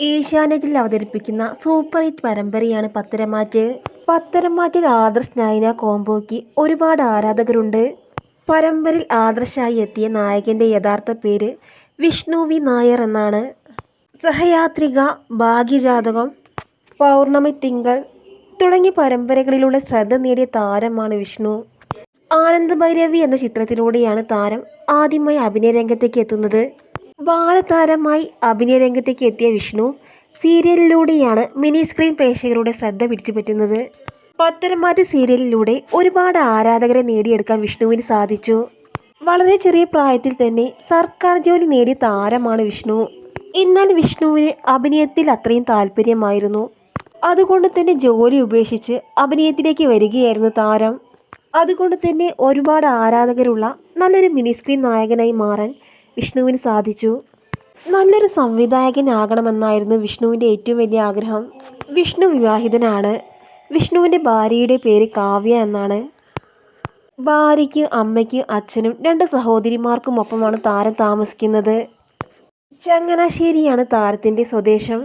ഏഷ്യാനെറ്റിൽ അവതരിപ്പിക്കുന്ന super hit പരമ്പരയാണ് Patharamattu. പത്തരമാറ്റിൽ Adarsh Nayana കോംബോയ്ക്ക് ഒരുപാട് ആരാധകരുണ്ട്. പരമ്പരയിൽ ആദർശായി എത്തിയ നായകന്റെ യഥാർത്ഥ പേര് വിഷ്ണു വി നായർ എന്നാണ്. സഹയാത്രിക, ഭാഗ്യജാതകം, പൗർണമി തിങ്കൾ തുടങ്ങിയ പരമ്പരകളിലൂടെ ശ്രദ്ധ നേടിയ താരമാണ് വിഷ്ണു. ആനന്ദഭൈരവി എന്ന ചിത്രത്തിലൂടെയാണ് താരം ആദ്യമായി അഭിനയ രംഗത്തേക്ക് എത്തുന്നത്. ബാലതാരമായി അഭിനയ രംഗത്തേക്ക് എത്തിയ വിഷ്ണു സീരിയലിലൂടെയാണ് മിനി സ്ക്രീൻ പ്രേക്ഷകരുടെ ശ്രദ്ധ പിടിച്ചുപറ്റുന്നത്. പത്തരമാറ്റ് സീരിയലിലൂടെ ഒരുപാട് ആരാധകരെ നേടിയെടുക്കാൻ വിഷ്ണുവിന് സാധിച്ചു. വളരെ ചെറിയ പ്രായത്തിൽ തന്നെ സർക്കാർ ജോലി നേടിയ താരമാണ് വിഷ്ണു. എന്നാൽ വിഷ്ണുവിന് അഭിനയത്തിൽ അത്രയും താല്പര്യമായിരുന്നു. അതുകൊണ്ട് തന്നെ ജോലി ഉപേക്ഷിച്ച് അഭിനയത്തിലേക്ക് വരികയായിരുന്നു താരം. അതുകൊണ്ട് തന്നെ ഒരുപാട് ആരാധകരുള്ള നല്ലൊരു മിനി സ്ക്രീൻ നായകനായി മാറാൻ വിഷ്ണുവിന് സാധിച്ചു. നല്ലൊരു സംവിധായകനാകണമെന്നായിരുന്നു വിഷ്ണുവിൻ്റെ ഏറ്റവും വലിയ ആഗ്രഹം. വിഷ്ണു വിവാഹിതനാണ്. വിഷ്ണുവിൻ്റെ ഭാര്യയുടെ പേര് കാവ്യ എന്നാണ്. ഭാര്യയ്ക്ക്, അമ്മയ്ക്ക്, അച്ഛനും 2 സഹോദരിമാർക്കുമൊപ്പമാണ് താരം താമസിക്കുന്നത്. ചങ്ങനാശ്ശേരിയാണ് താരത്തിൻ്റെ സ്വദേശം.